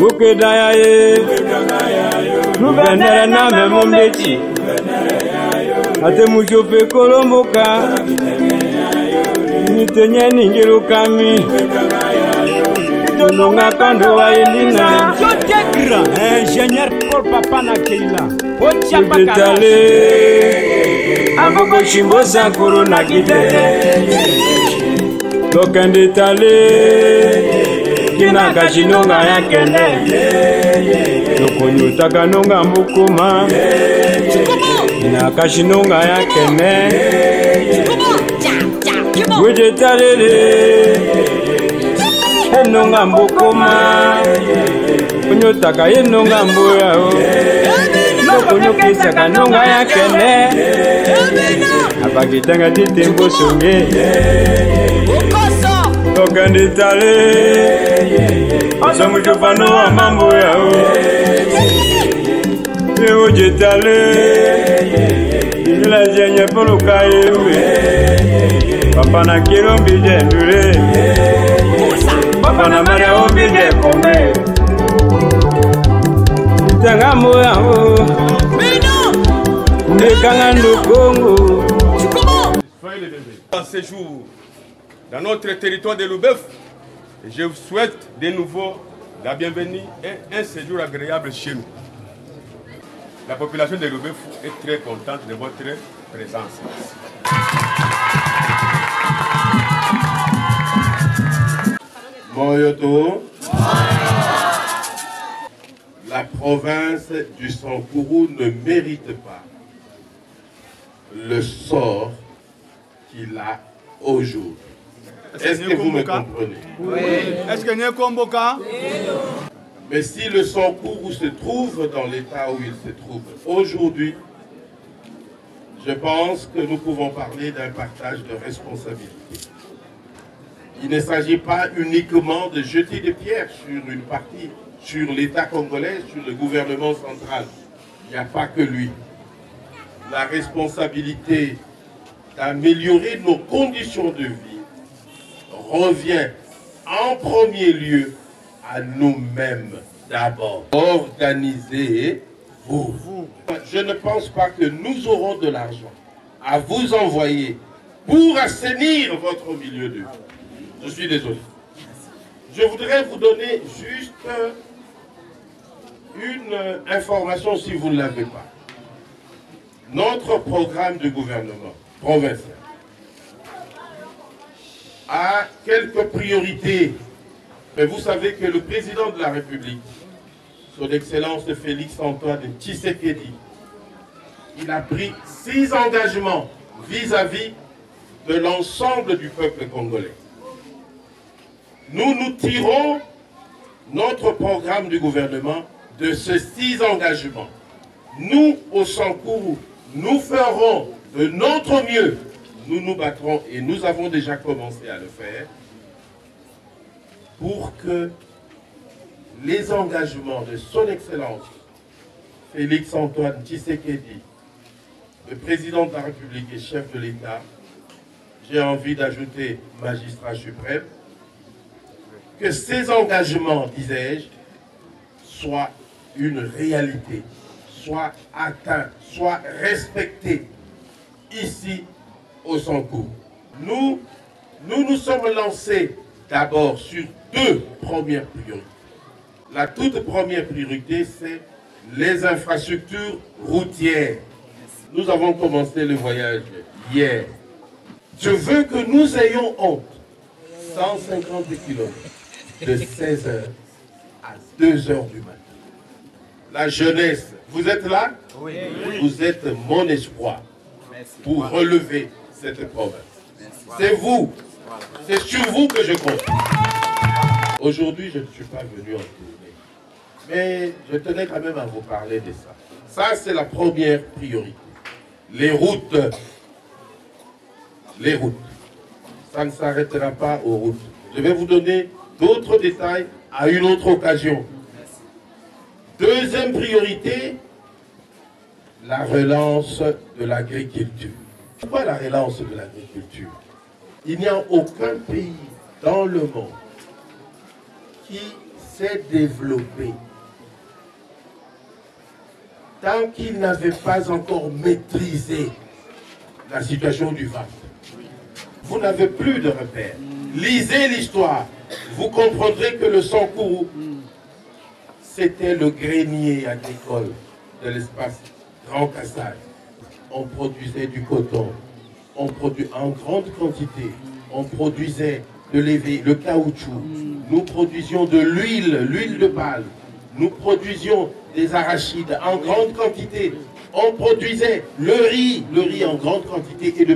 Ukedaye, Gouverneur Name Mombeti, Atemujope Kolomboka, Nitenye Ningirukami, Tononga Kando Wailina, ingénieur Paul Papa Nakeila, Udetale, Amoko Shimbo Sankuru Nakide, Lokandetale, Kina Kashinonga Yakene, Lokonyuta Kanonga Mbukuma, Kina Kashinonga Yakene, Udetale, Enonga Mbukuma, Kunyutaka Enonga Mbuya, Lokunyukisa Kanonga Yakene, Apakitanga Titembo Songe, Lokandetale, Osamujupano wa mambo yao, Ujetale, Ila jenye poluka yewe, Papa na kirombi jendure, Papa na maria ombi jekome, Tangambo yao, Mekangando Congo. Dans ce jour, dans notre territoire de Loubeuf, je vous souhaite de nouveau la bienvenue et un séjour agréable chez nous. La population de Loubeuf est très contente de votre présence. Moyoto, la province du Sankourou ne mérite pas le sort qu'il a aujourd'hui. Est-ce que vous me comprenez? Oui. Est-ce que nous sommes? Mais si le Sankourou se trouve dans l'état où il se trouve aujourd'hui, je pense que nous pouvons parler d'un partage de responsabilités. Il ne s'agit pas uniquement de jeter des pierres sur une partie, sur l'État congolais, sur le gouvernement central. Il n'y a pas que lui. La responsabilité d'améliorer nos conditions de vie revient en premier lieu à nous-mêmes d'abord. Organisez-vous. Je ne pense pas que nous aurons de l'argent à vous envoyer pour assainir votre milieu de vie. Je suis désolé. Je voudrais vous donner juste une information si vous ne l'avez pas. Notre programme de gouvernement provincial a quelques priorités. Mais vous savez que le président de la République, son Excellence Félix-Antoine Tshisekedi, il a pris 6 engagements vis-à-vis de l'ensemble du peuple congolais. Nous tirons notre programme du gouvernement de ces 6 engagements. Nous, au Sankourou, nous ferons de notre mieux. Nous nous battrons, et nous avons déjà commencé à le faire, pour que les engagements de son Excellence Félix-Antoine Tshisekedi, le président de la République et chef de l'État, j'ai envie d'ajouter magistrat suprême, que ces engagements, disais-je, soient une réalité, soient atteints, soient respectés ici au Sankourou. Nous nous sommes lancés d'abord sur 2 premières priorités. La toute première priorité, c'est les infrastructures routières. Nous avons commencé le voyage hier. Je veux que nous ayons honte. 150 km de 16h à 2h du matin. La jeunesse, vous êtes là? Oui. Vous êtes mon espoir pour relever cette province. C'est vous. C'est sur vous que je compte. Aujourd'hui, je ne suis pas venu en tournée. Mais je tenais quand même à vous parler de ça. Ça, c'est la première priorité. Les routes. Les routes. Ça ne s'arrêtera pas aux routes. Je vais vous donner d'autres détails à une autre occasion. Deuxième priorité, la relance de l'agriculture. Pourquoi la relance de l'agriculture? Il n'y a aucun pays dans le monde qui s'est développé. Tant qu'il n'avait pas encore maîtrisé la situation du ventre, vous n'avez plus de repères. Lisez l'histoire, vous comprendrez que le Sankourou, c'était le grenier agricole de l'espace Grand Kassai. On produisait du coton, on produisait en grande quantité, on produisait de le caoutchouc, nous produisions de l'huile de palme, nous produisions des arachides en grande quantité, on produisait le riz en grande quantité et de